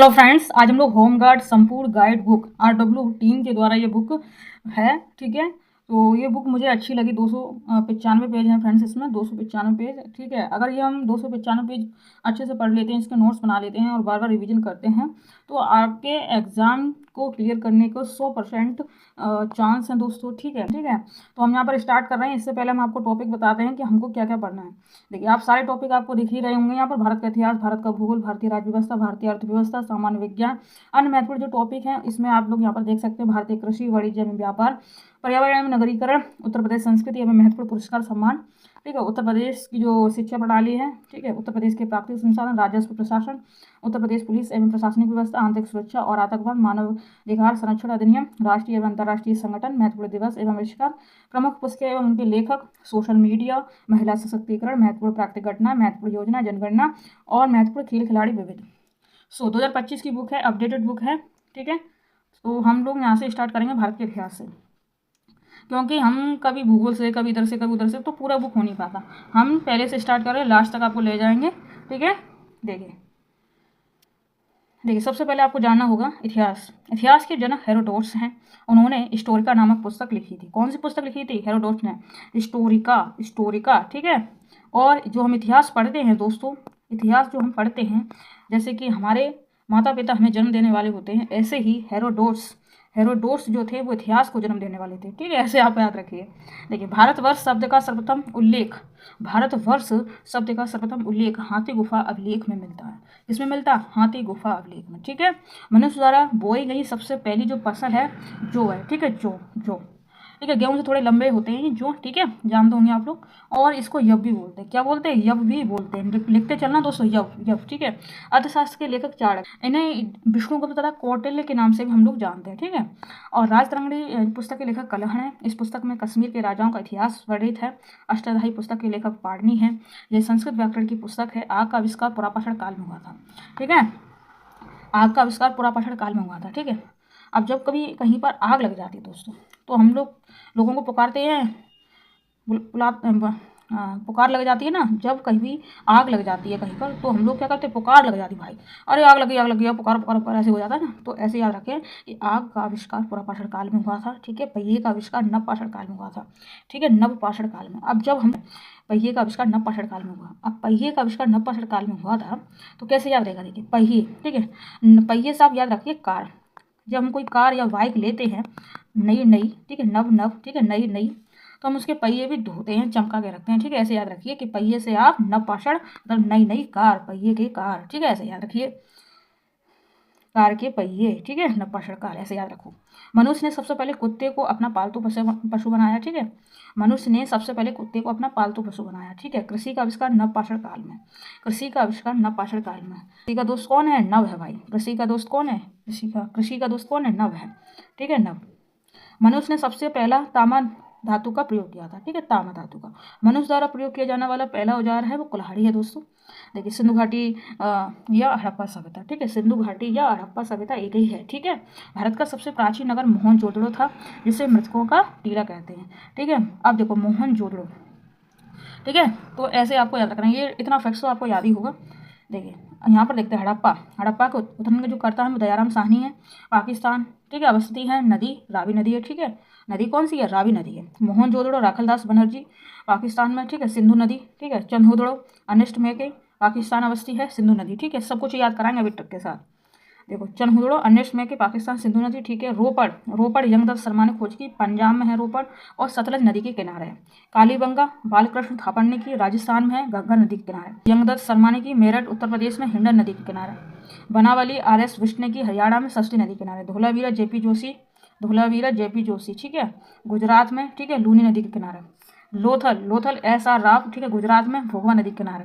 Hello friends, आज हम लोग होमगार्ड संपूर्ण गाइड बुक RW टीम के द्वारा ये बुक है। ठीक है, तो ये बुक मुझे अच्छी लगी। 295 पेज हैं फ्रेंड्स, इसमें 295 पेज। ठीक है, अगर ये हम 295 पेज अच्छे से पढ़ लेते हैं, इसके नोट्स बना लेते हैं और बार बार रिवीजन करते हैं, तो आपके एग्ज़ाम को क्लियर करने को 100% चांस है दोस्तों। ठीक है, ठीक है। तो हम यहाँ पर स्टार्ट कर रहे हैं। इससे पहले हम आपको टॉपिक बताते हैं कि हमको क्या क्या पढ़ना है। देखिए, आप सारे टॉपिक आपको दिख ही रहे होंगे यहाँ पर। भारत का इतिहास, भारत का भूगोल, भारतीय राज्य व्यवस्था, भारतीय अर्थव्यवस्था, सामान्य विज्ञान, अन्य महत्वपूर्ण जो टॉपिक हैं इसमें आप लोग यहाँ पर देख सकते हैं। भारतीय कृषि, वाणिज्य एवं व्यापार, पर्यावरण एवं नगरीकरण, उत्तर प्रदेश संस्कृति एवं महत्वपूर्ण पुरस्कार सम्मान। ठीक है, उत्तर प्रदेश की जो शिक्षा प्रणाली है। ठीक है, उत्तर प्रदेश के प्राकृतिक संसाधन, राजस्व प्रशासन, उत्तर प्रदेश पुलिस एवं प्रशासनिक व्यवस्था, आंतरिक सुरक्षा और आतंकवाद, मानव अधिकार संरक्षण अधिनियम, राष्ट्रीय एवं अंतर्राष्ट्रीय संगठन, महत्वपूर्ण दिवस एवं आविष्कार, प्रमुख पुस्तकें एवं उनके लेखक, सोशल मीडिया, महिला सशक्तिकरण, महत्वपूर्ण प्राकृतिक घटना, महत्वपूर्ण योजना, जनगणना और महत्वपूर्ण खेल खिलाड़ी विविध। 2025 की बुक है, अपडेटेड बुक है। ठीक है, तो हम लोग यहाँ से स्टार्ट करेंगे भारत के इतिहास से, क्योंकि हम कभी भूगोल से, कभी इधर से, कभी उधर से, तो पूरा बुक हो नहीं पाता। हम पहले से स्टार्ट कर रहे हैं, लास्ट तक आपको ले जाएंगे। ठीक है, देखिए देखिए सबसे पहले आपको जानना होगा इतिहास। इतिहास के जनक हेरोडोटस हैं। उन्होंने हिस्टोरिका नामक पुस्तक लिखी थी। कौन सी पुस्तक लिखी थी? हेरोडोटस ने हिस्टोरिका। ठीक है, और जो हम इतिहास पढ़ते हैं दोस्तों, इतिहास जो हम पढ़ते हैं, जैसे कि हमारे माता पिता हमें जन्म देने वाले होते हैं, ऐसे ही हेरोडोट्स जो थे वो इतिहास को जन्म देने वाले थे। ठीक है, ऐसे आप याद रखिए। देखिए, भारतवर्ष शब्द का सर्वप्रथम उल्लेख हाथी गुफा अभिलेख में मिलता है। इसमें मिलता है हाथी गुफा अभिलेख में। ठीक है, मनुष्य द्वारा बोई गई सबसे पहली जो फसल है जौ है। ठीक है, जौ। ठीक है, गेहूं से थोड़े लंबे होते हैं जो। ठीक है, जानते होंगे आप लोग। और इसको यव भी बोलते हैं। क्या बोलते हैं? यव भी बोलते हैं। लिखते चलना दोस्तों, यव। ठीक है, अर्थशास्त्र के लेखक चाणक्य, इन्हें विष्णुगुप्त तथा कौटिल्य के नाम से भी हम लोग जानते हैं। ठीक है, और राजतरंगिणी पुस्तक के लेखक कलहण है। इस पुस्तक में कश्मीर के राजाओं का इतिहास वर्णित है। अष्टाध्यायी पुस्तक के लेखक पाणिनि है। यह संस्कृत व्याकरण की पुस्तक है। आग का आविष्कार पुरापाषाण काल में हुआ था। ठीक है, आग का आविष्कार पुरापाषाण काल में हुआ था। ठीक है, अब जब कभी कहीं पर आग लग जाती है दोस्तों, तो हम लोगों को पुकारते हैं, पुकार लग जाती है ना। जब कहीं भी आग लग जाती है कहीं पर, तो हम लोग क्या करते हैं? पुकार लग जाती है, भाई अरे आग लग गया, पुकार ऐसे हो जाता है ना। तो ऐसे याद रखें कि आग का आविष्कार पुरापाषाण काल में हुआ था। ठीक है, पहिए का आविष्कार नवपाषाण काल में हुआ था। ठीक है, नवपाषाण काल में। अब जब हम पहिए का आविष्कार नवपाषाण काल में हुआ, अब पहिए का आविष्कार नवपाषाण काल में हुआ था, तो कैसे याद रहेगा? देखिए, पहिए। ठीक है, पहिए से आप याद रखिए कार। जब हम कोई कार या बाइक लेते हैं नई, ठीक है, नव, ठीक है, नई, तो हम उसके पहिए भी धोते हैं, चमका के रखते हैं। ठीक है, ऐसे याद रखिए कि पहिए से आप नवपाषाण मतलब नई कार, पहिए की कार। ठीक है, ऐसे याद रखिए, कार के पहिए। ठीक है, नवपाषाण कार, ऐसे याद रखो। मनुष्य ने सबसे पहले कुत्ते को अपना पालतू पशु बनाया। ठीक है, मनुष्य ने सबसे पहले कुत्ते को अपना पालतू पशु बनाया। ठीक है, कृषि का आविष्कार नवपाषाण काल में। कृषि का दोस्त कौन है? नव है भाई। कृषि का दोस्त कौन है? नव है। ठीक है, नव। मनुष्य ने सबसे पहला तामा धातु का प्रयोग किया था। ठीक है, तामा धातु का। मनुष्य द्वारा प्रयोग किया जाने वाला पहला औजार है वो कुल्हाड़ी है दोस्तों। देखिए, सिंधु घाटी या हड़प्पा सभ्यता। ठीक है, सिंधु घाटी या हड़प्पा सभ्यता एक ही है। ठीक है, भारत का सबसे प्राचीन नगर मोहनजोदड़ो था, जिसे मृतकों का टीला कहते हैं। ठीक है, अब देखो मोहनजोदड़ो। ठीक है, तो ऐसे आपको याद रखना है, ये इतना फैक्ट्स तो आपको याद ही होगा। देखिए, यहाँ पर देखते हैं हड़प्पा के उत्खनन का जो करता है वो दयाराम साहनी है, पाकिस्तान। ठीक है, अवस्थी है नदी, रावी नदी है। ठीक है, नदी कौन सी है? रावी नदी है। मोहनजोदड़ो राखलदास बनर्जी, पाकिस्तान में। ठीक है, सिंधु नदी। ठीक है, चंदोदड़ो अनिष्ट में के, पाकिस्तान अवस्थी है, सिंधु नदी। ठीक है, सब कुछ याद कराएंगे अभी तक के साथ। देखो, चनहुदड़ो अन्येष में के, पाकिस्तान, सिंधु नदी। ठीक है, रोपड़ यंगदत्त शर्मा ने खोज की, पंजाब में है रोपड़ और सतलज नदी के किनारे है। कालीबंगा बालकृष्ण थापड़ ने की, राजस्थान में है, गंगा नदी के किनारे। यंगदत्त शर्मा ने की मेरठ उत्तर प्रदेश में, हिंडन नदी के किनारे। बनावली RS विष्ट ने की, हरियाणा में, सस्ती नदी के किनारे। धोलावीरा JP जोशी। ठीक है, गुजरात में। ठीक है, लूनी नदी के किनारे। लोथल SR राव। ठीक है, गुजरात में, भोगवा नदी के किनारे।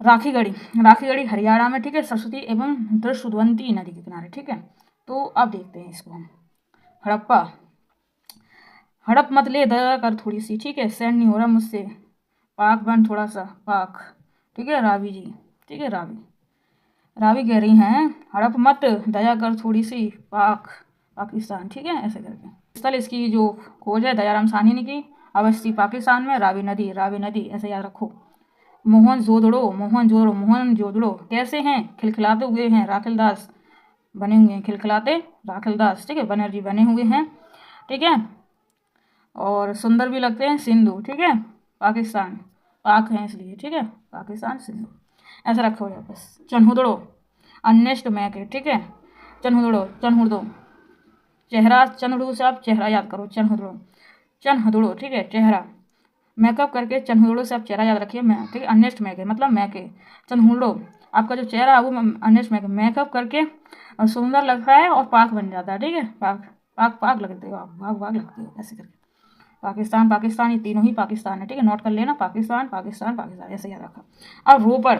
राखीगढ़ी हरियाणा में। ठीक है, सरस्वती एवं दृश्यवंती नदी के किनारे। ठीक है, तो अब देखते हैं इसको हम। हड़प मत ले, दया कर थोड़ी सी। ठीक है, सेंड नहीं हो रहा मुझसे, पाक बन थोड़ा सा, पाक। ठीक है, रावी जी। ठीक है, रावी कह रही हैं हड़प मत, दया कर थोड़ी सी, पाकिस्तान। ठीक है, ऐसे करके स्थल इसकी जो खोज है दयाराम साहनी ने की, अवस्थी पाकिस्तान में, रावी नदी, ऐसे याद रखो। मोहन जोदड़ो कैसे हैं? खिलखिलाते हुए हैं। राखिलदास बने हुए हैं, खिलखिलाते राखिलदास, ठीक है। बनर्जी बने हुए हैं, ठीक है। और सुंदर भी लगते हैं, सिंधु, ठीक है। पाकिस्तान, पाक है इसलिए, ठीक है। पाकिस्तान, सिंधु, ऐसा रखा हुआ है बस। चन्हुदड़ो अनेस्ट मैके, ठीक है। चन्हुदड़ो चेहरा, चन्हुदड़ो से आप चेहरा याद करो, चन्हुदड़ो, ठीक है, चेहरा। मेकअप करके चन्हुदड़ो से आप चेहरा याद रखिए, ठीक है। अनेस्ट मैके मतलब मैके, चन्हुदड़ो आपका जो चेहरा है वो अनेस्ट मैके, मेकअप करके सुंदर लगता है और पाक बन जाता है, ठीक है। पाक लगते हो आप, भाग लगते हो, ऐसे करके। पाकिस्तान, ये तीनों ही पाकिस्तान है, ठीक है। नोट कर लेना, पाकिस्तान ऐसे याद रखा। अब रोपड़,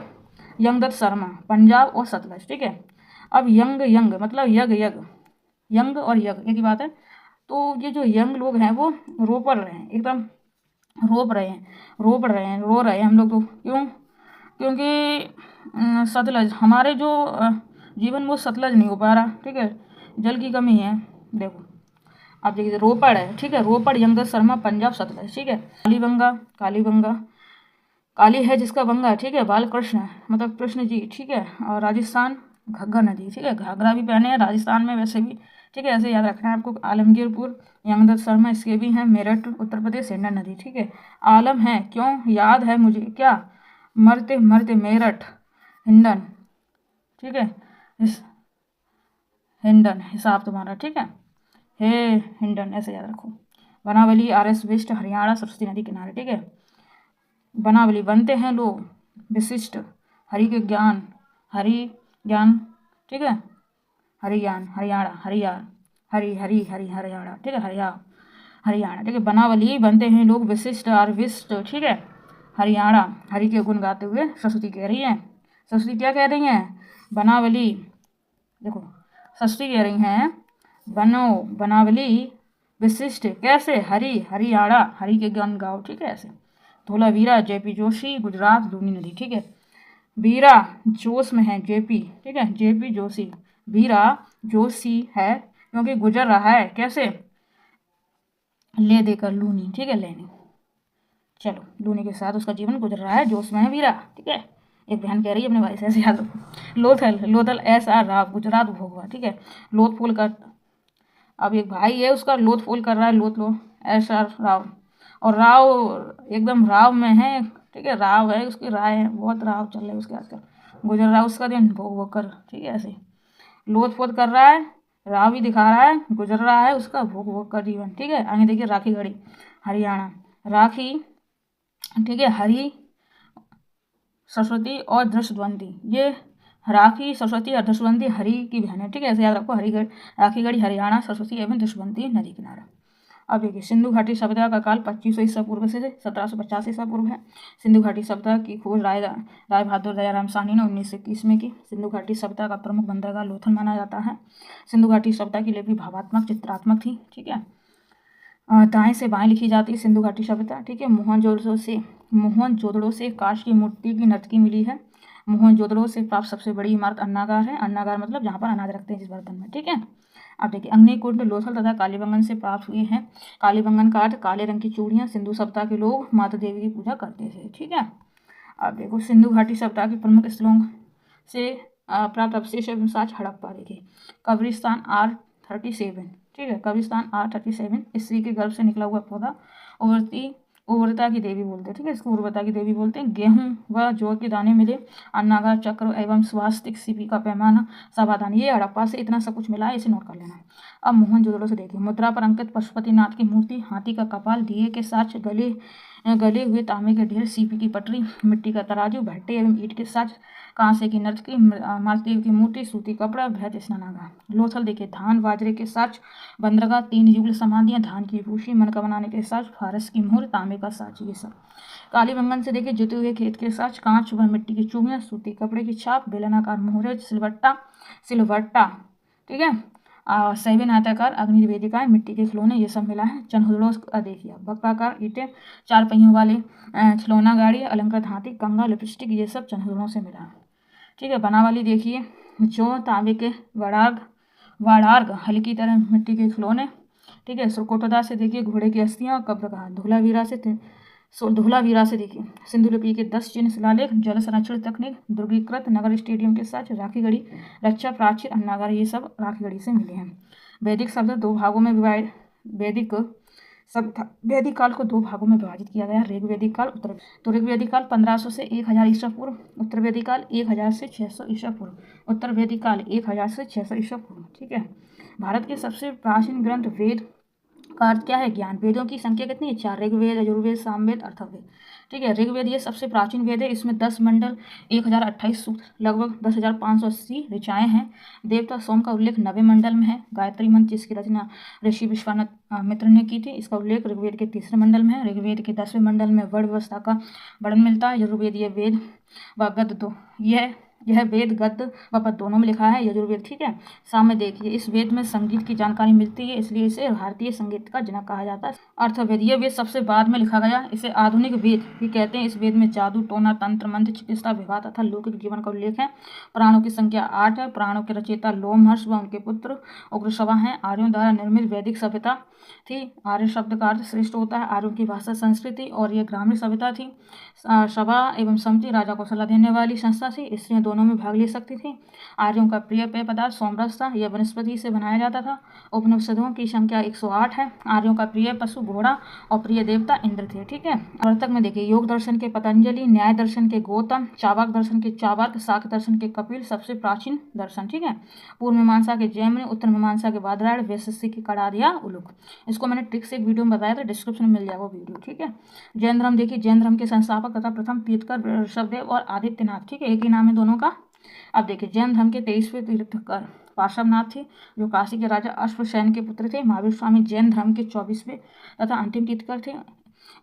यंगदत्त शर्मा, पंजाब और सतलज, ठीक है। अब यंग मतलब यंग और यग एक ही बात है। तो ये जो यंग लोग हैं वो रो पड़ रहे हैं, एकदम रो रहे हैं हम लोग। तो क्यों? क्योंकि सतलज हमारे जो जीवन वो सतलज नहीं हो पा रहा, ठीक है। जल की कमी है। देखो आप देखिए, रोपड़ है, ठीक है। रोपड़, यंगदत्त शर्मा, पंजाब, सतलज, ठीक है। कालीबंगा काली है जिसका बंगा, ठीक है। बालकृष्ण मतलब कृष्ण जी, ठीक है। और राजस्थान, घग्गर नदी, ठीक है। घाघरा भी पहने हैं राजस्थान में वैसे भी, ठीक है। ऐसे याद रखना है आपको। आलमगीरपुर, यंगदत्त शर्मा, इसके भी हैं। मेरठ, उत्तर प्रदेश, हिंडन नदी, ठीक है। आलम है क्यों याद है मुझे, क्या? मरते मरते मेरठ, हिंडन, ठीक है। इस हिंडन हिसाब तुम्हारा, ठीक है। हे हिंडन ऐसे याद रखो। बनावली, RS वेस्ट, हरियाणा, सरस्वती नदी किनारे, ठीक है। बनावली बनते हैं लोग विशिष्ट, हरि के ज्ञान, ठीक है। हरियाण, हरियाणा, हरियाणा, ठीक है। हरियाणा, ठीक है। बनावली बनते हैं लोग विशिष्ट और विशिष्ट, ठीक है। हरियाणा, हरि के गुण गाते हुए सरस्वती कह रही हैं। सरस्वती क्या कह रही हैं? बनावली, देखो सरस्वती कह रही हैं बनावली विशिष्ट, कैसे? हरियाणा, हरि के ज्ञान गाओ, ठीक है। ऐसे धोलावीरा, JP जोशी, गुजरात, लूनी नदी, ठीक है। वीरा जोश में है, JP, ठीक है। JP जोशी, वीरा जोशी है क्योंकि गुजर रहा है, कैसे? ले देकर, लूनी, ठीक है। लेनी, चलो लूनी के साथ उसका जीवन गुजर रहा है, जोश में है वीरा, ठीक है। एक बहन कह रही है अपने भाई से, ऐसे याद रखो। लोथल SR राव, गुजरात, भोगवा, ठीक है। लोथपोल का, अब एक भाई है उसका लोथपोल कर रहा है, SR राव, और राव एकदम राव में है, ठीक है। राव है उसकी, राय है, बहुत राव चल रहे हैं उसके आजकल। गुजर रहा है उसका दिन भोग कर, ठीक है। ऐसे लोथ कर रहा है, राव भी दिखा रहा है, गुजर रहा है उसका भोग कर जीवन, ठीक है। आगे देखिए, राखी गढ़ी, हरियाणा, राखी, ठीक है। हरि, सरस्वती और दृष्टद्वंदी, ये राखी, सरस्वती और दृष्टद्वंदी हरि की बहन है, ठीक है। ऐसे याद रखो। राखी गढ़ी, हरियाणा, सरस्वती एवं दृष्टद्वंदी नदी किनारा। अब देखिए, सिंधु घाटी सभ्यता का काल 2500 ईसा पूर्व से 1750 ईसा पूर्व है। सिंधु घाटी सभ्यता की खोज राय बहादुर दयाराम साहनी ने 1921 में की। सिंधु घाटी सभ्यता का प्रमुख बंदरगाह लोथल माना जाता है। सिंधु घाटी सभ्यता की लिपि भावात्मक, चित्रात्मक थी, ठीक है। दाएं से बाएं लिखी जाती है सिंधु घाटी सभ्यता, ठीक है। मोहनजोदड़ो से कांच की मूर्ति की नर्तकी मिली है। मोहनजोदड़ो से प्राप्त सबसे बड़ी इमारत अन्नागार है। अन्नागार मतलब जहाँ पर अनाज रखते हैं जिस बर्तन में, ठीक है। अब देखिए, अग्निकुंड, लोथल तथा कालीबंगन से प्राप्त हुए हैं। कालीबंगन का अर्थ काले रंग की चूड़ियाँ। सिंधु सभ्यता के लोग माता देवी की पूजा करते थे, ठीक है। अब देखो, सिंधु घाटी सभ्यता के प्रमुख स्थलों से प्राप्त अवशेष एवं साक्ष्य हड़प्पा। देखिए, कब्रिस्तान R37, ठीक है। कब्रिस्तान R37 स्त्री के गर्भ से निकला हुआ पौधा, उर्वरता की देवी बोलते हैं, ठीक है। इसको उर्वरता की देवी बोलते हैं। गेहूं व जौ के दाने मिले। अन्नागार, चक्र एवं स्वास्तिक, सीपी का पैमाना, समाधान, ये हड़प्पा से इतना सब कुछ मिला है, इसे नोट कर लेना। अब मोहनजोदड़ो से देखिए, मुद्रा पर अंकित पशुपतिनाथ की मूर्ति, हाथी का कपाल, दिए के साक्ष्य, गले हुए तांबे के ढेर, सीपी की पटरी, मिट्टी का तराजू, भट्टे एवं ईंट के साक्ष्य, कांसे की नर्तकी, मातदेव की मूर्ति, सूती कपड़ा, भैंस स्नानागार। लोथल देखिए, धान बाजरे के साक्ष्य, बंदरगाह, 3 युगल समाधियाँ, धान की भूसी, मनका बनाने के साक्ष्य, फारस की मोहर, तांबे का साक्ष्य, ये सब। कालीबंगन से देखिए, जुते हुए खेत के साक्ष्य, कांच व मिट्टी की चूड़ियाँ, सूती कपड़े की छाप, बेलनाकार मोहरे, सिलवट्टा, ठीक है। 7 आयताकार अग्नि वेदिकाएं, मिट्टी के खिलौने, ये सब मिला है। चन्हुदड़ो का देखिए, बक्काकार ईंटें, 4 पहियों वाले खिलौना गाड़ी, अलंकृत हाथी, कंगा, लिपस्टिक, ये सब चन्हुदड़ो से मिला है, ठीक है। बनावली देखिए, जो तांबे के वाड़ार्ग, हल्की तरह मिट्टी के खिलौने, ठीक है। सुरकोटदा से देखिए, घोड़े की अस्थियाँ, कब्र का धोलावीरा से धोलावीरा से देखिए सिंधु लिपि के 10 चिन्ह शिलालेख, जल संरक्षण तकनीक, दुर्गीकृत नगर स्टेडियम के साथ राखीगढ़ी, रक्षा प्राचीर अन्नागार, ये सब राखीगढ़ी से मिले हैं। वैदिक शब्द 2 भागों में विभाजित, वैदिक काल को 2 भागों में विभाजित किया गया। ऋग्वैदिक काल, तो ऋग्वैदिक काल 1500 से 1000 ईसा पूर्व, उत्तर वैदिक काल 1000 से 600 ईसा पूर्व, उत्तर वैदिक काल 1000 से 600 ईसा पूर्व। ठीक है। भारत के सबसे प्राचीन ग्रंथ वेद का अर्थ क्या है? ज्ञान। वेदों की संख्या कितनी है? 4, ऋग्वेद, यजुर्वेद, सामवेद, अथर्ववेद। ठीक है। ऋग्वेद ये सबसे प्राचीन वेद है। इसमें 10 मंडल, 1028 सूक्त, लगभग 10,580 ऋचाएँ हैं। देवता सोम का उल्लेख 9वें मंडल में है। गायत्री मंत्र जिसकी रचना ऋषि विश्वामित्र मित्र ने की थी, इसका उल्लेख ऋग्वेद के 3रे मंडल में है। ऋग्वेद के 10वें मंडल में वर्ण व्यवस्था का वर्णन मिलता है। यजुर्वेद ये वेद व गद्य दो यह वेद गद्य व पद दोनों में लिखा है, यजुर्वेद। ठीक है। सामने देखिए, इस वेद में संगीत की जानकारी मिलती है, इसलिए इसे भारतीय संगीत का जनक कहा जाता है। अर्थवेद ये वेद सबसे बाद में लिखा गया, इसे आधुनिक वेद भी कहते हैं। इस वेद में जादू, टोना, तंत्र, मंत्र, चिकित्सा, विवाह तथा लौकिक जीवन का उल्लेख है। प्राणों की संख्या 8 है। प्राणों के रचयिता लोमहर्ष व उनके पुत्र उग्रश्रवा हैं। आर्यों द्वारा निर्मित वैदिक सभ्यता थी। आर्य शब्द का अर्थ श्रेष्ठ होता है। आर्यों की भाषा संस्कृति और ये ग्रामीण सभ्यता थी। सभा एवं समिति राजा को सलाह देने वाली संस्था थी, इसलिए दोनों में भाग ले सकती थी। आर्यों का प्रिय पेय पदार्थ सोमरस था, यह वनस्पति से बनाया जाता था। उपनिषदों की संख्या 108 है। आर्यों का प्रिय पशु घोड़ा और प्रिय देवता इंद्र थे। ठीक है। वर्तक में देखिए, योग दर्शन के पतंजलि, न्याय दर्शन के गौतम, चावाक दर्शन के चावाक, शाक्य दर्शन के कपिल सबसे प्राचीन दर्शन। ठीक है। पूर्व मीमांसा के जैमिनी, उत्तर मीमांसा के बादरायण, वैशेषिक की कड़ारिया उलूक। इसको मैंने ट्रिक से एक वीडियो में बताया था, डिस्क्रिप्शन में मिल जाएगा वो वीडियो। ठीक है। जैन धर्म देखिए, जैन धर्म के संस्थापक तथा प्रथम तीर्थकर ऋषभदेव और आदित्यनाथ। ठीक है, एक ही नाम है दोनों का। अब देखिए, जैन धर्म के 23वें तीर्थकर पार्श्वनाथ थे, जो काशी के राजा अश्वसेन के पुत्र थे। महावीर स्वामी जैन धर्म के 24वें तथा अंतिम तीर्थकर थे।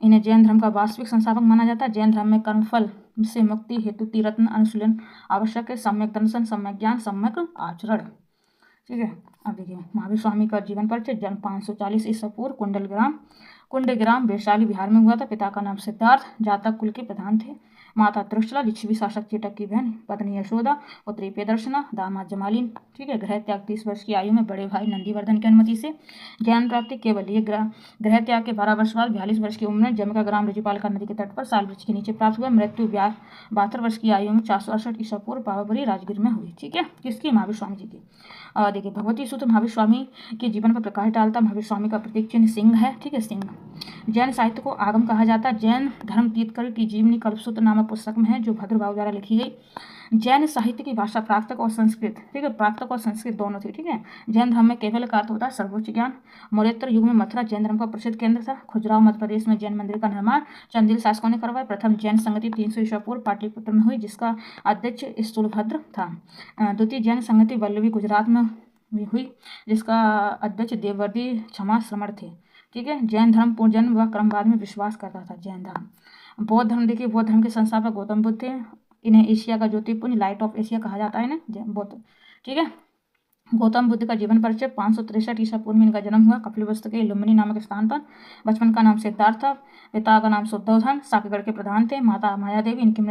इन्हें जैन धर्म का वास्तविक संस्थापक माना जाता है। जैन धर्म में कर्मफल से मुक्ति हेतु तीर्थन अनुशीलन आवश्यक है। सम्यक दर्शन, सम्यक ज्ञान, सम्यक आचरण। ठीक है। अब देखिए, महावीर स्वामी का जीवन परिचय। जन्म 540 ईसा पूर्व, कुंडग्राम वैशाली बिहार में हुआ था। पिता का नाम सिद्धार्थ, जातक कुल के प्रधान थे। माता त्रिशला, लिच्छवी शासक चेटक की बहन। पत्नी यशोदा, पुत्री प्रियदर्शना, दामाद जमालीन। ठीक है। ग्रह त्याग 30 वर्ष की आयु में बड़े भाई नंदीवर्धन की अनुमति से। ज्ञान प्राप्ति केवल ये ग्रह त्याग के 12 वर्ष बाद 42 वर्ष की उम्र में जम्मू का ग्राम ऋजुपालिका नदी के तट पर साल वृक्ष के नीचे प्राप्त हुआ। मृत्यु 72 वर्ष की आयु में 468 ईसा पूर्व पावापुरी राजगीर में हुई। ठीक है। किसकी? महावीर स्वामी जी की। देखिए, भगवती सूत्र महावीर स्वामी के जीवन पर प्रकाश डालता। महावीर स्वामी का प्रतीक चिन्ह सिंह है। ठीक है, सिंह। जैन साहित्य को आगम कहा जाता है। जैन धर्म तीर्थकर की जीवनी कल्पसूत्र नामक पुस्तक में है, जो भद्रबाहु द्वारा लिखी गई। जैन साहित्य की भाषा प्राकृत और संस्कृत। ठीक है, प्राकृत और संस्कृत दोनों थी। ठीक है। जैन धर्म में केवल का अर्थ होता है सर्वोच्च ज्ञान। मौर्योत्तर युग में मथुरा जैन धर्म का प्रसिद्ध केंद्र था। खुजराहो मध्य प्रदेश में जैन मंदिर का निर्माण चंदेल शासकों ने करवाया। प्रथम जैन संगति 300 ईसा पूर्व पाटलिपुत्र में हुई, जिसका अध्यक्ष स्थूलभद्र था। द्वितीय जैन संगति वल्लभी गुजरात में हुई, जिसका अध्यक्ष देववर्दी क्षमा श्रमण थे। ठीक है। जैन धर्म पुनर्जन्म व क्रमवाद में विश्वास करता था। जैन धर्म। बौद्ध धर्म देखिए, बौद्ध धर्म के संस्थापक गौतम बुद्ध थे। इन्हें एशिया का ज्योतिपुंज, लाइट ऑफ एशिया कहा जाता है इन्हें, बौद्ध। ठीक है। गौतम बुद्ध का जीवन परिचय। 563 ईसा पूर्व में इनका जन्म हुआ कपिलवस्तु के लुम्बिनी नामक स्थान पर। बचपन का नाम सिद्धार्थ था। पिता का नाम शुद्धोधन साकेगढ़ के प्रधान थे। माता मायादेवी। इनकी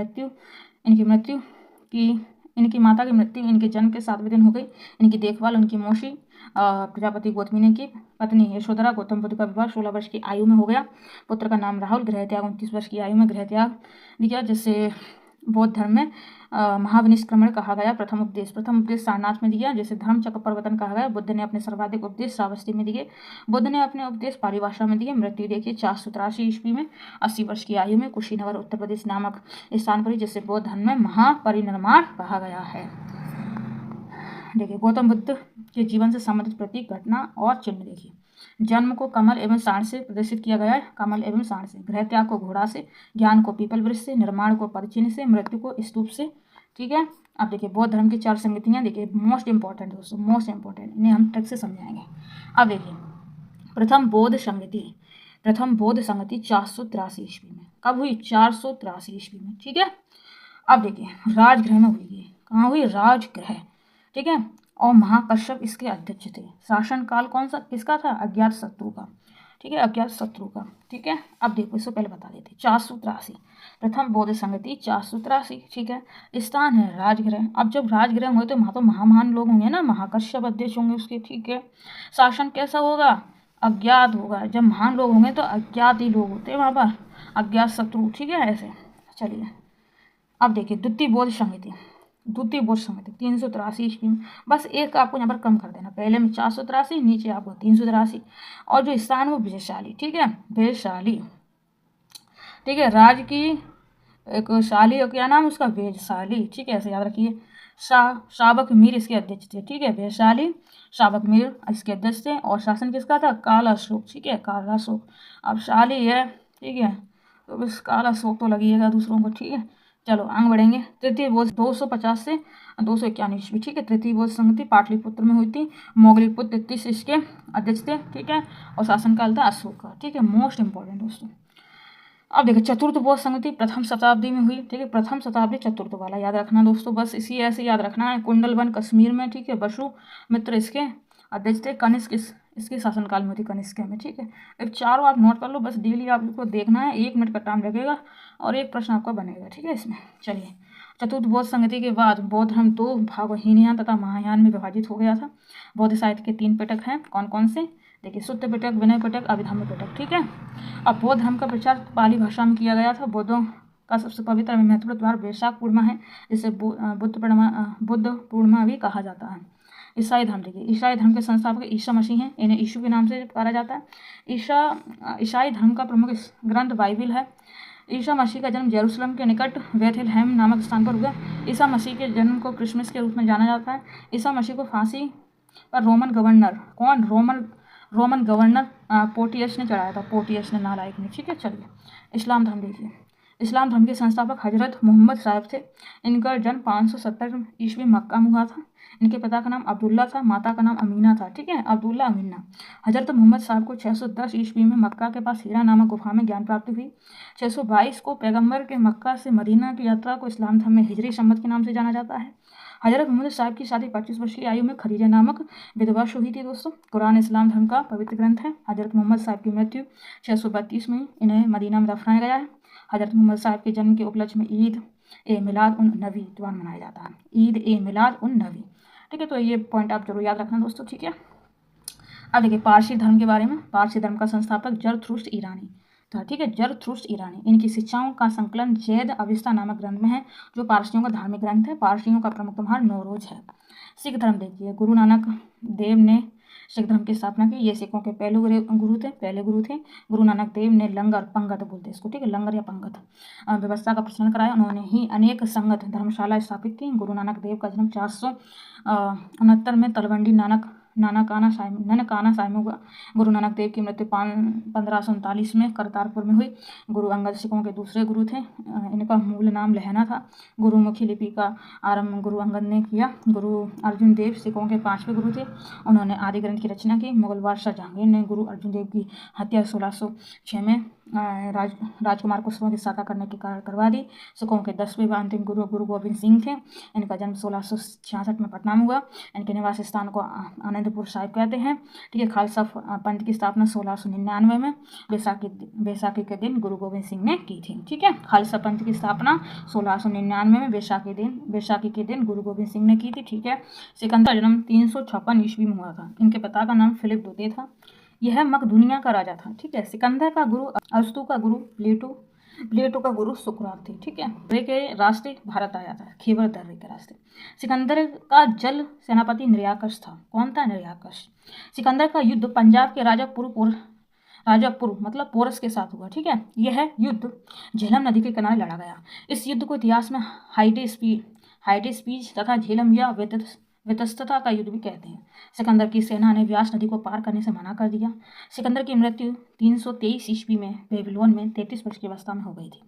माता की मृत्यु इनके जन्म के 7वें दिन हो गई। इनकी देखभाल उनकी मौसी प्रजापति गौतमी ने की। पत्नी यशोधरा। गौतम बुद्ध का विवाह 16 वर्ष की आयु में हो गया। पुत्र का नाम राहुल। गृह त्याग 29 वर्ष की आयु में गृह त्याग दिया, जिससे बौद्ध धर्म में महाविनिष्क्रमण कहा गया। प्रथम उपदेश सारनाथ में दिया, जिसे धर्म चक्र प्रवर्तन कहा गया। बुद्ध ने अपने सर्वाधिक उपदेश श्रावस्ती में दिए। बुद्ध ने अपने उपदेश पारिभाषा में दिए। मृत्यु देखिए 483 ईस्वी में 80 वर्ष की आयु में कुशीनगर उत्तर प्रदेश नामक स्थान पर, जिसे बौद्ध धर्म में महापरिनिर्वाण कहा गया है। देखिए, गौतम बुद्ध के जीवन से संबंधित प्रतीक, घटना और चिन्ह देखिए। जन्म को कमल एवं साण से प्रदर्शित किया गया है। कमल एवं साण से। गृह त्याग को घोड़ा से। ज्ञान को पीपल वृक्ष से। निर्माण को पदचिन्ह से। मृत्यु को स्तूप से। ठीक है। अब देखिए, बौद्ध धर्म की 4 संगतियाँ देखिए, मोस्ट इंपॉर्टेंट दोस्तों, मोस्ट इंपॉर्टेंट, इन्हें हम ट्रिक से समझाएंगे। अब देखिए, प्रथम बौद्ध संगति 483 ईस्वी में। कब हुई? 483 ईस्वी में। ठीक है। अब देखिए, राजगृह में हुई। कहाँ हुई? राजगृह। ठीक है। और महाकश्यप इसके अध्यक्ष थे। शासन काल कौन सा किसका था? अज्ञात शत्रु का। ठीक है, अज्ञात शत्रु का। ठीक है। अब देखो, इसको पहले बता देते। 483 प्रथम बौद्ध संगति 483। ठीक है। स्थान है राजगृह। अब जब राजगृह होंगे तो वहाँ तो महान लोग होंगे ना, महाकश्यप अध्यक्ष होंगे उसके। ठीक है। शासन कैसा होगा? अज्ञात होगा। जब महान लोग होंगे तो अज्ञात ही लोग होते हैं वहाँ पर। अज्ञातशत्रु, ठीक है ऐसे। चलिए अब देखिए द्वितीय बौद्ध समिति, 383 ईस्वी में। बस एक आपको यहाँ पर कम कर देना, पहले में 483, नीचे आपको 383। और जो स्थान वो वैशाली, ठीक है वैशाली, ठीक है राज की एक शाली और क्या नाम उसका वैशाली, ठीक है ऐसे याद रखिए। शावक मीर इसके अध्यक्ष थे, ठीक है वैशाली शावक मीर इसके अध्यक्ष थे। और शासन किसका था? काला अशोक, ठीक है काला अशोक। अब शाली है, ठीक है तो बस काला अशोक तो लगिएगा दूसरों को, ठीक है। चलो आगे बढ़ेंगे। तृतीय बौद्ध 250 से 291 ईस्वी, ठीक है। तृतीय बौद्ध संगति पाटलिपुत्र में हुई थी। मोगलीपुत्र 33 इसके अध्यक्ष थे, ठीक है। और शासनकाल था अशोक का, ठीक है मोस्ट इंपॉर्टेंट दोस्तों। अब देखिए चतुर्थ बौद्ध संगति प्रथम शताब्दी में हुई, ठीक है प्रथम शताब्दी चतुर्थ वाला याद रखना दोस्तों, बस इसी ऐसे याद रखना है। कुंडलवन कश्मीर में, ठीक है बसु मित्र इसके अध्यक्ष थे। कनिष्क इसके शासनकाल में थी, कनिष्क में, ठीक है। एक चारों आप नोट कर लो, बस डेली आपको देखना है, 1 मिनट का टाइम लगेगा और एक प्रश्न आपका बनेगा, ठीक है इसमें। चलिए चतुर्थ बौद्ध संगति के बाद बौद्ध धर्म 2 भागों हीनयान तथा महायान में विभाजित हो गया था। बौद्ध साहित्य के 3 पिटक हैं, कौन कौन से? देखिए सुत्त पिटक, विनय पिटक, अभिधम्म पिटक, ठीक है। अब बौद्ध धर्म का प्रचार पाली भाषा में किया गया था। बौद्धों का सबसे पवित्र एवं महत्वपूर्ण त्योहार वैशाख पूर्णिमा है, जिसे बुद्ध पूर्णिमा भी कहा जाता है। ईसाई धर्म, देखिए ईसाई धर्म के संस्थापक ईसा मसीह हैं, इन्हें यीशु के नाम से पुकारा जाता है। ईसाई धर्म का प्रमुख ग्रंथ बाइबिल है। ईसा मसीह का जन्म जेरूसलम के निकट बेथलेहम नामक स्थान पर हुआ। ईसा मसीह के जन्म को क्रिसमस के रूप में जाना जाता है। ईसा मसीह को फांसी पर रोमन गवर्नर, कौन? रोमन गवर्नर पोर्टियस ने चढ़ाया था, पोर्टियस ने, नालायक ने, ठीक है। चलिए इस्लाम धर्म देखिए। इस्लाम धर्म के संस्थापक हजरत मोहम्मद साहब थे। इनका जन्म 570 ईस्वी मक्का में हुआ था। इनके पिता का नाम अब्दुल्ला था, माता का नाम अमीना था, ठीक है अब्दुल्ला अमीना। हजरत मोहम्मद साहब को 610 ईस्वी में मक्का के पास हीरा नामक गुफा में ज्ञान प्राप्ति हुई। 622 को पैगंबर के मक्का से मदीना की यात्रा को इस्लाम धर्म में हिजरी सम्मत के नाम से जाना जाता है। हजरत मोहम्मद साहब की शादी 25 वर्ष की आयु में खदीजा नामक विधवा से हुई थी दोस्तों। कुरान इस्लाम धर्म का पवित्र ग्रंथ है। हजरत मोहम्मद साहब की मृत्यु 632 में, इन्हें मदीना में दफनाया गया है। हजरत मोहम्मद साहब के जन्म के उपलक्ष्य में ईद ए मिलाद उन नबी त्योहार मनाया जाता है, ईद ए मिलाद उन नबी, ठीक है। तो ये पॉइंट आप जरूर याद रखना दोस्तों, ठीक है। अब देखिए पारसी धर्म के बारे में। पारसी धर्म का संस्थापक जरथुष्ट्र ईरानी था, ठीक है जरथुष्ट्र ईरानी। इनकी शिक्षाओं का संकलन जैद अविस्ता नामक ग्रंथ में है, जो पारसियों का धार्मिक ग्रंथ है। पारसियों का प्रमुख त्योहार नौरोज है। सिख धर्म देखिए, गुरु नानक देव ने सिख धर्म की स्थापना की। ये सिखों के पहले गुरु थे। गुरु नानक देव ने लंगर, पंगत बोलते हैं इसको, ठीक है लंगर या पंगत व्यवस्था का प्रचलन कराया। उन्होंने ही अनेक संगत धर्मशाला स्थापित की। गुरु नानक देव का जन्म 469 में तलवंडी ननकाना साहिब में हुआ। गुरु नानक देव की मृत्यु 1539 में करतारपुर में हुई। गुरु अंगद सिखों के दूसरे गुरु थे। इनका मूल नाम लहना था। गुरुमुखी लिपि का आरंभ गुरु अंगद ने किया। गुरु अर्जुन देव सिखों के 5वें गुरु थे। उन्होंने आदि ग्रंथ की रचना की। मुगल बादशाह जहांगीर ने गुरु अर्जुन देव की हत्या 1606 में राजकुमार कुशवाहा की सहायता करने के कारण करवा दी। सिखों के 10वें व अंतिम गुरु गोविंद सिंह थे। इनका जन्म 1666 में पटना में हुआ। इनके निवास स्थान को आनंदपुर साहिब कहते हैं, ठीक है। खालसा पंथ की स्थापना 1699 में बैसाखी के दिन गुरु गोविंद सिंह ने की थी, ठीक है। खालसा पंथ की स्थापना 1699 में बैसाखी के दिन गुरु गोविंद सिंह ने की थी, ठीक है। सिकंदर जन्म 356 ईस्वी में हुआ था। इनके पिता का नाम फिलिप द्वितीय था। यह मकदूनिया का राजा था, ठीक है। सिकंदर का गुरु अरस्तु का गुरु प्लेटो का गुरु सुकरात थे, ठीक है। के रास्ते भारत आया था, खैबर दर्रे के रास्ते। सिकंदर का जल सेनापति निर्याकश था। कौन था? निर्याकश। सिकंदर का युद्ध पंजाब के राजापुर मतलब पोरस के साथ हुआ, ठीक है। यह युद्ध झेलम नदी के किनारे लड़ा गया। इस युद्ध को इतिहास में हाइडेस्पीज तथा झेलम या वितस्तता का युद्ध भी कहते हैं। सिकंदर की सेना ने व्यास नदी को पार करने से मना कर दिया। सिकंदर की मृत्यु 323 ईस्वी में बेबीलोन में 33 वर्ष की अवस्था में हो गई थी।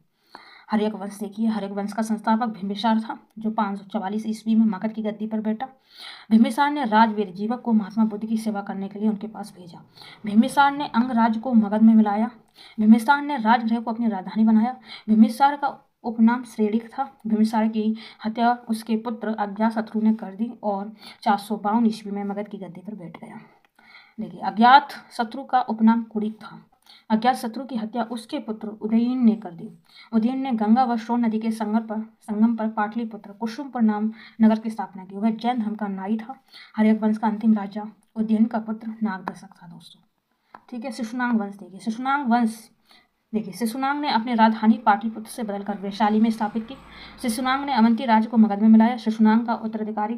हर्यक वंश देखिए। हर्यक वंश का संस्थापक बिम्बिसार था, जो 544 ईस्वी में मगध की गद्दी पर बैठा। बिम्बिसार ने राजवीर जीवक को महात्मा बुद्ध की सेवा करने के लिए उनके पास भेजा। बिम्बिसार ने अंगराज को मगध में मिलाया। बिम्बिसार ने राजगृह को अपनी राजधानी बनाया। बिम्बिसार का उपनाम श्रेणिक था। बिम्बिसार की हत्या उसके पुत्र अज्ञातशत्रु ने कर दी और 452 ईस्वी में मगध की गद्दी पर बैठ गया। देखिए अज्ञातशत्रु का उपनाम कुड़िक था। अज्ञातशत्रु की हत्या उसके पुत्र उदयन ने कर दी। उदयन ने गंगा व सोन नदी के संगम पर पाटलिपुत्र कुसुमपुर नाम नगर की स्थापना की। वह जैन धर्म का नाई था। हर्यक वंश का अंतिम राजा उदयन का पुत्र नागदशक था दोस्तों, ठीक है। शिशुनाग वंश देखिए। शिशुनाग वंश देखिए, शिशुनाग ने अपनी राजधानी पाटलिपुत्र से बदलकर वैशाली में स्थापित की। शिशुनाग ने अवंती राज्य को मगध में मिलाया। शिशुनाग का उत्तराधिकारी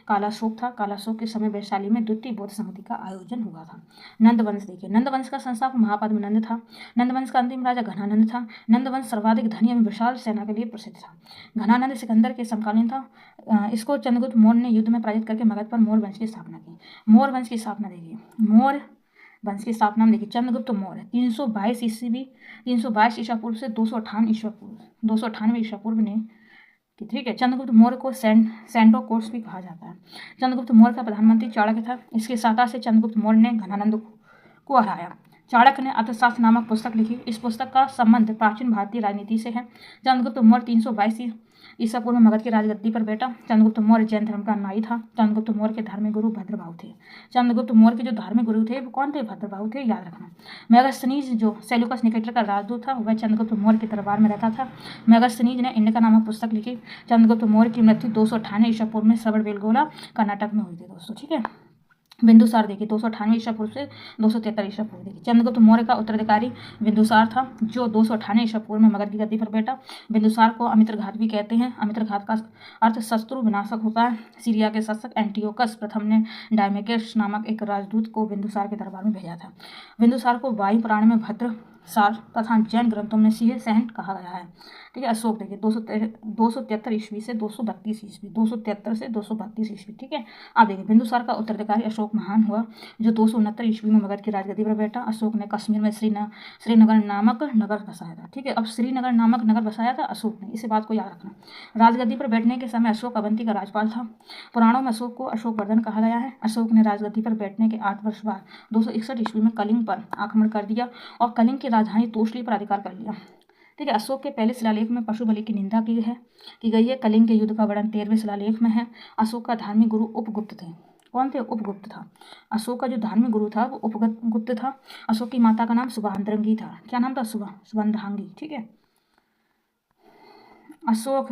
कालाशोक था। कालाशोक के समय वैशाली में द्वितीय बौद्ध संधि का आयोजन हुआ था। नंद वंश देखिए, नंद वंश का संस्थापक महापद्म नंद था। नंद वंश का अंतिम राजा घनानंद था। नंद वंश सर्वाधिक धनी एवं विशाल सेना के लिए प्रसिद्ध था। घनानंद सिकंदर के समकालीन था। इसको चंद्रगुप्त मौर्य ने युद्ध में पराजित करके मगध पर मौर्य वंश की स्थापना की। मौर्य वंश की स्थापना देखिए, मौर्य वंश की स्थापना में देखिए चंद्रगुप्त मौर्य 322 ईस्वी 322 ईसा पूर्व से 298 ईसा पूर्व ने, ठीक है। चंद्रगुप्त मौर्य को सेंटो कोर्स भी कहा जाता है। चंद्रगुप्त मौर्य का प्रधानमंत्री चाणक्य था। इसके सहायता से चंद्रगुप्त मौर्य ने घनानंद को हराया। चाणक्य ने अर्थशास्त्र नामक पुस्तक लिखी। इस पुस्तक का संबंध प्राचीन भारतीय राजनीति से है। चंद्रगुप्त मौर्य 322 ईसा पूर्व में मगध की राजगद्दी पर बैठा। चंद्रगुप्त मौर्य जैन धर्म का अनुयायी था। चंद्रगुप्त मौर्य के धार्मिक गुरु भद्रबाहु थे। चंद्रगुप्त मौर्य के जो धार्मिक गुरु थे वो कौन थे? भद्रबाहु थे, याद रखना। मेगास्थनीज जो सेल्यूकस निकेटर का राजदूत था वह चंद्रगुप्त मौर्य के दरबार में रहता था। मेगास्थनीज ने इंडिका नामक पुस्तक लिखी। चंद्रगुप्त मौर्य की मृत्यु 298 ईसा पूर्व में श्रवणबेलगोला कर्नाटक में हुई थी दोस्तों, ठीक है। बिंदुसार देखिए 298 ईसा पूर्व से 273 ईसा पूर्व। देखिए चंद्रगुप्त मौर्य का उत्तराधिकारी बिंदुसार था जो 298 ईसा पूर्व में मगध की गद्दी पर बैठा। बिंदुसार को अमित्रघात भी कहते हैं। अमित्रघात का अर्थ शत्रु विनाशक होता है। सीरिया के शासक एंटियोकस प्रथम ने डायमेकेस नामक एक राजदूत को बिंदुसार के दरबार में भेजा था। बिंदुसार को वायु पुराण में भद्रसार तथा जैन ग्रंथों में सिंह सहन कहा गया है, ठीक है। अशोक देखिए 273 ईस्वी से 232 ईस्वी 273 से 232 ईस्वी, ठीक है। अब देखिए बिंदुसार का उत्तराधिकारी अशोक महान हुआ जो 269 ईस्वी में मगध की राजगद्दी पर बैठा। अशोक ने कश्मीर में श्रीनगर नामक नगर बसाया था, ठीक है। अब श्रीनगर नामक नगर बसाया था अशोक ने, इसी बात को याद रखना। राजगद्दी पर बैठने के समय अशोक अवंती का राज्यपाल था। पुराणों में अशोक को अशोकवर्धन कहा गया है। अशोक ने राजगद्दी पर बैठने के 8 वर्ष बाद 261 ईस्वी में कलिंग पर आक्रमण कर दिया और कलिंग की राजधानी तोषली पर अधिकार कर लिया, ठीक है। अशोक के पहले शिलालेख में पशु बलि की निंदा की गई है। कलिंग के युद्ध का वर्णन 13वें शिलालेख में है। अशोक का धार्मिक गुरु उपगुप्त थे। कौन थे? उपगुप्त था। अशोक का जो धार्मिक गुरु था वो उपगुप्त था। अशोक की माता का नाम शुभांद्रंगी था। क्या नाम था? शुभांद्रांगी, ठीक है। अशोक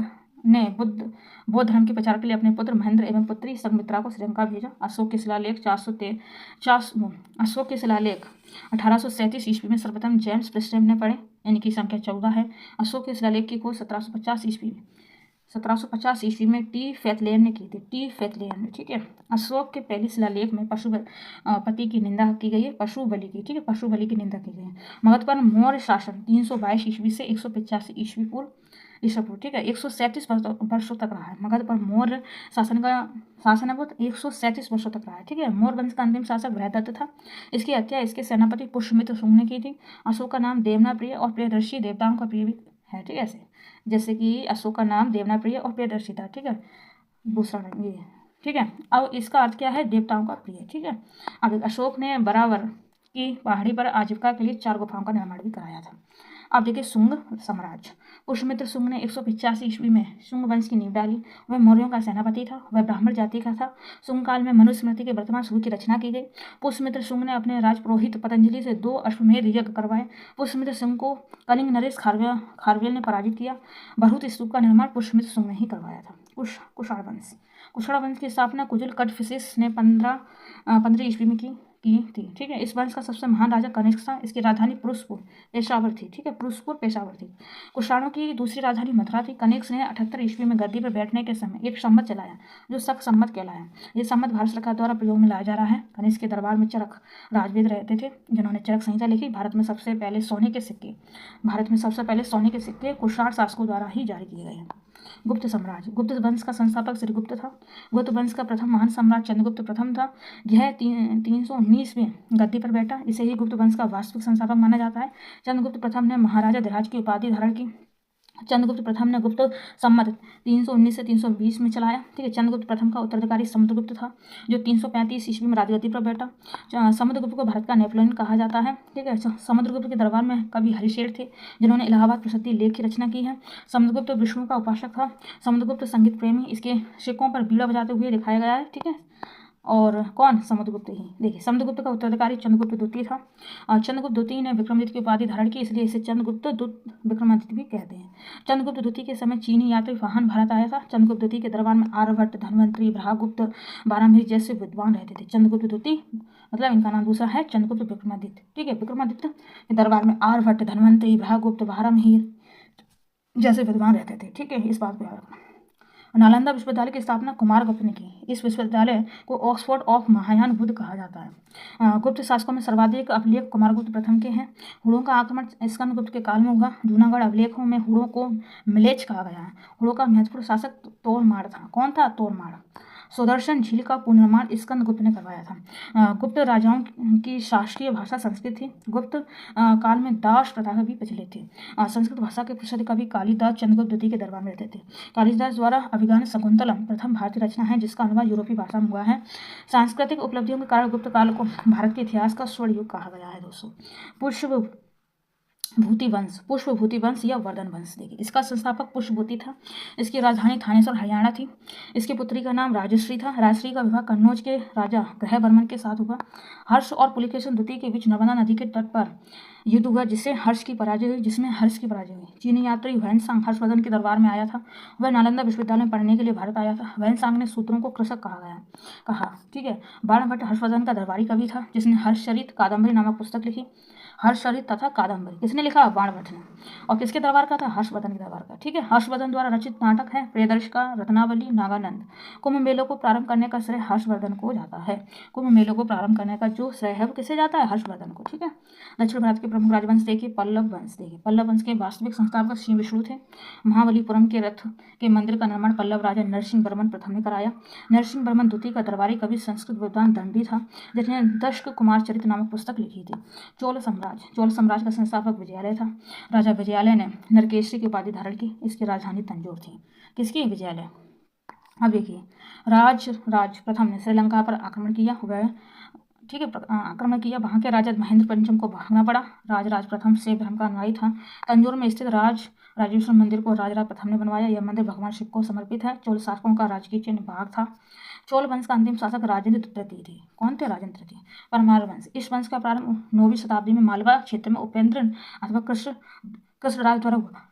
ने बौद्ध धर्म के प्रचार के लिए अपने पुत्र महेंद्र एवं पुत्री संघमित्रा को श्रीलंका भेजा। अशोक के शिलालेख 1837 ईस्वी में सर्वप्रथम जेम्स प्रिस्टम ने पढ़े, इनकी संख्या 14 है। अशोक के शिलालेख की खोज 1750 ईस्वी में टी फैथलेन ने की थी, ठीक है। अशोक के पहले शिलालेख में पति की निंदा की गई है, पशु बलि की, ठीक है, पशु बलि की निंदा की गई है। मगध पर मौर्य शासन 322 ईस्वी से 185 ईस्वी पूर्व, ठीक है, 137 वर्षों तक रहा है। मगध पर मौर्य शासन है वो 137 वर्षों तक रहा है, ठीक है। मौर्य वंश का अंतिम शासक बृहदत्त था। इसकी हत्या इसके सेनापति पुष्यमित्र शुंग ने की थी। अशोक का नाम देवना प्रिय और प्रियदर्शी देवताओं का प्रिय भी है, ठीक है। ऐसे जैसे कि अशोक का नाम देवना प्रिय और प्रियदर्शी था, ठीक है। दूसरा नाम ये, ठीक है। अब इसका अर्थ क्या है? देवताओं का प्रिय, ठीक है। अब अशोक ने बराबर की पहाड़ी पर आजीविका के लिए 4 गुफाओं का निर्माण भी कराया था। अब देखिए शुंग साम्राज्य। पुष्यमित्र शुंग ने 185 ईस्वी में शुंग वंश की नींव डाली। वह मौर्यों का सेनापति था। वह ब्राह्मण जाति का था। शुंग काल में मनुस्मृति के वर्तमान स्वरूप की रचना की गई। पुष्यमित्र शुंग ने अपने राजपुरोहित पतंजलि से 2 अश्वमेध यज्ञ करवाए। पुष्यमित्र शुंग को कलिंग नरेश खारवेल ने पराजित किया। भरूत स्तूप का निर्माण पुष्यमित्र शुंग ने ही करवाया था। कुषाण वंश की स्थापना कुजुल कटफिसिस ने 15 ईस्वी में की थी, ठीक है। इस वंश का सबसे महान राजा कनिष्क था। इसकी राजधानी पुरुषपुर पेशावर थी, ठीक है, पुरुषपुर पेशावर थी। कुषाणों की दूसरी राजधानी मथुरा थी। कनिष्क ने 78 ईस्वी में गद्दी पर बैठने के समय एक संमत चलाया जो शक संमत कहलाया। ये संमत भारत सरकार द्वारा प्रयोग में लाया जा रहा है। कनिष्क के दरबार में चरक राजवेद रहते थे जिन्होंने चरक संहिता लिखी। भारत में सबसे पहले सोने के सिक्के कुषाण शासकों द्वारा ही जारी किए गए हैं। गुप्त साम्राज्य। गुप्त वंश का संस्थापक श्रीगुप्त था। गुप्त वंश का प्रथम महान सम्राट चंद्रगुप्त प्रथम था। यह 319 में गद्दी पर बैठा। इसे ही गुप्त वंश का वास्तविक संस्थापक माना जाता है। चंद्रगुप्त प्रथम ने महाराजा धीराज की उपाधि धारण की। चंद्रगुप्त प्रथम ने गुप्त संमत 319 से 320 में चलाया, ठीक है। चंद्रगुप्त प्रथम का उत्तराधिकारी समुद्रगुप्त था जो 335 ईस्वी में राजगद्दी पर बैठा। समुद्रगुप्त को भारत का नेपोलियन कहा जाता है, ठीक है। समुद्रगुप्त के दरबार में कवि हरिशेर थे जिन्होंने इलाहाबाद प्रसिद्धि लेख की रचना की है। समुद्रगुप्त विष्णु का उपासक था। समुद्रगुप्त संगीत प्रेमी। इसके सिक्कों पर बीड़ा बजाते हुए दिखाया गया है, ठीक है। और कौन, समुद्रगुप्त ही। देखिए समुद्रगुप्त का उत्तराधिकारी चंद्रगुप्त द्वितीय था और चंद्रगुप्त द्वितीय ने विक्रमादित्य की उपाधि धारण की, इसलिए इसे चंद्रगुप्त विक्रमादित्य भी कहते हैं। चंद्रगुप्त द्वितीय के समय चीनी यात्री वाहन भारत आया था। चंद्रगुप्त द्वितीय के दरबार में आर्यभट्ट, धन्वंतरी, भृगुप्त, बारहमिहिर जैसे विद्वान रहते थे। चंद्रगुप्त द्वितीय मतलब इनका नाम दूसरा है चंद्रगुप्त विक्रमादित्य। ठीक है, विक्रमादित्य के दरबार में आर्यभट्ट, धन्वंतरी, भृगुप्त, बारहमिहिर जैसे विद्वान रहते थे। ठीक है, इस बात को याद रखना। नालंदा विश्वविद्यालय की स्थापना कुमारगुप्त ने की। इस विश्वविद्यालय को ऑक्सफोर्ड ऑफ महायान बुद्ध कहा जाता है। गुप्त शासकों में सर्वाधिक अभिलेख कुमारगुप्त प्रथम के हैं। हुड़ों का आक्रमण स्कंदगुप्त के काल में हुआ। जूनागढ़ अभिलेखों में हुड़ों को मिलेच कहा गया है। हुड़ों का महत्वपूर्ण शासक तोरमाड़ था। कौन था? तोरमाड़। सुदर्शन झील का पुनर्निर्माण स्कंदगुप्त ने करवाया था। गुप्त राजाओं की शासकीय भाषा संस्कृत थी। गुप्त काल में दास प्रथा भी प्रचलित थी। संस्कृत भाषा के प्रसिद्ध कवि कालिदास चंद्रगुप्त द्वितीय के दरबार में रहते थे। कालिदास द्वारा अभिज्ञान शकुंतलम प्रथम भारतीय रचना है जिसका अनुवाद यूरोपीय भाषा में हुआ है। सांस्कृतिक उपलब्धियों के कारण गुप्त काल को भारत के इतिहास का स्वर्ण युग कहा गया है दोस्तों। पुष्पभूति वंश या वर्धन वंश। देखिए इसका संस्थापक पुष्पभूति था। इसकी राजधानी थानेश्वर हरियाणा थी। इसकी पुत्री का नाम राजश्री था। राजश्री का विवाह कन्नौज के राजा ग्रहवर्मन के साथ हुआ। हर्ष और पुलिकेशन द्वितीय के बीच नर्मदा नदी के तट पर युद्ध हुआ जिसमें हर्ष की पराजय हुई। चीनी यात्री वैनसांग हर्षवर्धन के दरबार में आया था। वह नालंदा विश्वविद्यालय में पढ़ने के लिए भारत आया था। वैनसांग ने सूत्रों को कृषक कहा। ठीक है, बाणभट्ट हर्षवर्धन का दरबारी कवि था जिसने हर्षचरित कादम्बरी नामक पुस्तक लिखी। हर्षचरित तथा कादम्बरी किसने लिखा? बाणभट्ट ने। और किसके दरबार का था? हर्षवर्धन के दरबार का। ठीक है, हर्षवर्धन द्वारा रचित नाटक है प्रियदर्शिका, रत्नावली, नागानंद। कुंभ मेलों को प्रारंभ करने का श्रेय हर्षवर्धन को जाता है। कुंभ मेलों को प्रारंभ करने का जो श्रेय है वो किसे जाता है? हर्षवर्धन को। ठीक है, दक्षिण भारत के प्रमुख राजवंश देखिए पल्लव वंश। देखिए पल्लव वंश के वास्तविक संस्थापक श्री विष्णु थे। महाबलीपुरम के रथ के मंदिर का निर्माण पल्लव राजा नरसिंह वर्मन प्रथम ने कराया। नरसिंह वर्मन द्वितीय का दरबारी कवि संस्कृत विद्वान दंडी था जिसने दशक कुमार चरित नामक पुस्तक लिखी थी। चोल साम्राज्य का संस्थापक विजयालय था। राजा विजयालय ने नरकेसरी की उपाधि धारण की। इसकी राजधानी तंजौर थी। किसकी? विजयालय। अब देखिए राज प्रथम ने श्रीलंका पर आक्रमण किया। वह ठीक है आक्रमण किया। वहाँ के राजा महेंद्र पंचम को भागना पड़ा। राज प्रथम से धर्म का अनुयायी था। तंजौर में स्थित राजेश्वर मंदिर को राजराज प्रथम ने बनवाया। यह मंदिर भगवान शिव को समर्पित है। चोल शासकों का राजकीय चिन्ह बाघ था। चोल वंश का अंतिम शासक राजेंद्र तृतीय थे। कौन थे? राजेंद्र तृतीय। परमार वंश। इस वंश का प्रारंभ 9वीं शताब्दी में मालवा क्षेत्र में उपेंद्र अथवा कृष्णराज द्वारा हुआ।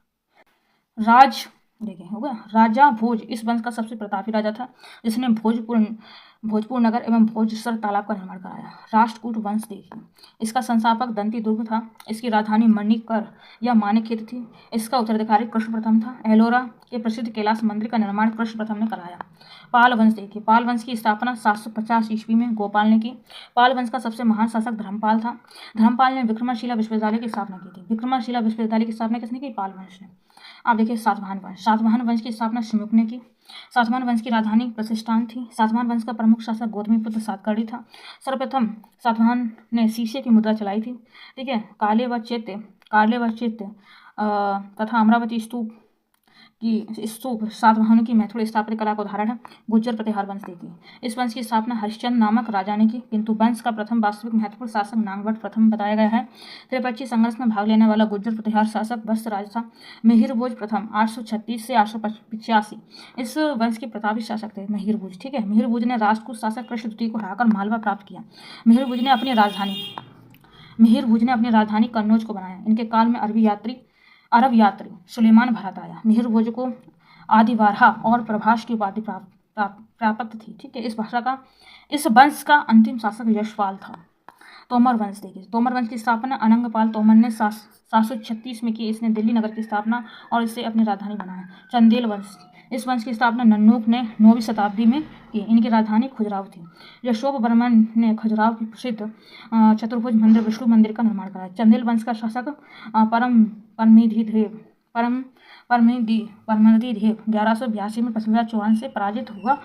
देखिए हो गया। राजा भोज इस वंश का सबसे प्रतापी राजा था जिसने भोजपुर नगर एवं भोजसर तालाब का निर्माण कराया। राष्ट्रकूट वंश देखिए इसका संस्थापक दंती दुर्ग था। इसकी राजधानी मणिकर या माणिक्येत थी। इसका उत्तराधिकारी कृष्ण प्रथम था। एलोरा के प्रसिद्ध कैलाश मंदिर का निर्माण कृष्ण प्रथम ने कराया। पाल वंश देखिए पाल वंश की स्थापना 750 ईस्वी में गोपाल ने की। पाल वंश का सबसे महान शासक धर्मपाल था। धर्मपाल ने विक्रमशिला विश्वविद्यालय की स्थापना की थी। विक्रमशिला विश्वविद्यालय की स्थापना किसने की? पाल वंश ने। आप देखिए सातवाहन वंश की स्थापना शिमुक ने की। सातवाहन वंश की राजधानी प्रतिष्ठान थी। सातवाहन वंश का प्रमुख शासक गौतमीपुत्र सातकर्णी था। सर्वप्रथम सातवाहन ने शीशे की मुद्रा चलाई थी। ठीक है, काले व चैत्य तथा अमरावती स्तूप सातवाहनों की महत्वपूर्ण स्थापत्य कला का उदाहरण है। गुज्जर प्रतिहार वंश देखिए इस वंश की स्थापना हरिश्चंद्र नामक राजा ने की, किंतु वंश का प्रथम वास्तविक महत्वपूर्ण शासक नागभट्ट प्रथम बताया गया है। त्रिपक्षीय संघर्ष में भाग लेने वाला गुज्जर प्रतिहार शासक वत्स राज था। मिहिर भोज प्रथम 836 से 885 इस वंश के प्रतापी शासक थे। मिहिर भोज। ठीक है, मिहिर भोज ने राष्ट्रकूट शासक कृष्ण द्वितीय को हराकर मालवा प्राप्त किया। मिहिर भोज ने अपनी राजधानी कन्नौज को बनाया। इनके काल में अरब यात्री सुलेमान भारत आया। मिहिर भोज को आदिवारहा और प्रभास की उपाधि प्राप्त थी। ठीक है, इस वंश का अंतिम शासक यशपाल था। तोमर वंश देखिए तोमर वंश की स्थापना अनंगपाल तोमर ने 736 में की। इसने दिल्ली नगर की स्थापना और इसे अपनी राजधानी बनाया। चंदेल वंश इस वंश की स्थापना नन्नूक ने 9वीं शताब्दी में की। इनकी राजधानी खजुराहो थी। यशोभ वर्मन ने खजुराहो की प्रसिद्ध चतुर्भुज मंदिर विष्णु मंदिर का निर्माण कराया। चंदेल वंश का शासक परमनिधिदेव 1182 में पृथ्वीराज चौहान से पराजित हुआ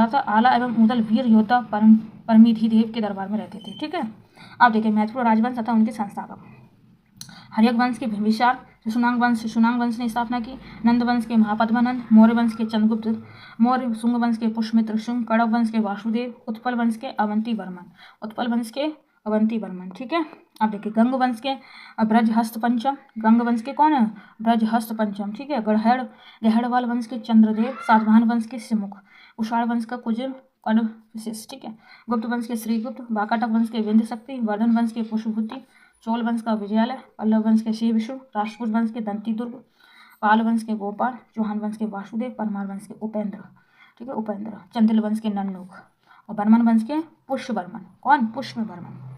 था। आला एवं उदल वीर योद्धा परमनिधिदेव के दरबार में रहते थे। ठीक है, अब देखिए महत्वपूर्ण राजवंश तथा उनके संस्थापक। हर्यक वंश के बिंबिसार, शिशुनाग वंश ने स्थापना की। नंद वंश के महापद्मानंद, मौर्य वंश के चंद्रगुप्त मौर्य, शुंग वंश के पुष्यमित्र शुंग, कड़व वंश के वासुदेव, उत्पल वंश के अवंती वर्मन। ठीक है, अब देखिए गंग वंश के ब्रजहस्त पंचम। ठीक है, गहड़वाल वंश के चंद्रदेव, सातवाहन वंश के सिमुख, उषाण वंश का कॉन्फुसियस, ठीक है। गुप्त वंश के श्रीगुप्त, वाकाटक वंश के विंध्य शक्ति, वर्धन वंश के पुष्पभूति, चोल वंश का विजयालय, पल्लव वंश के शिव विष्णु, राष्ट्रकूट वंश के दंती दुर्ग, पाल वंश के गोपाल, चौहान वंश के वासुदेव, परमार वंश के उपेंद्र, ठीक है, उपेंद्र, चंदेल वंश के नन्नुक और बर्मन वंश के पुष्यवर्मन। कौन? पुष्यवर्मन।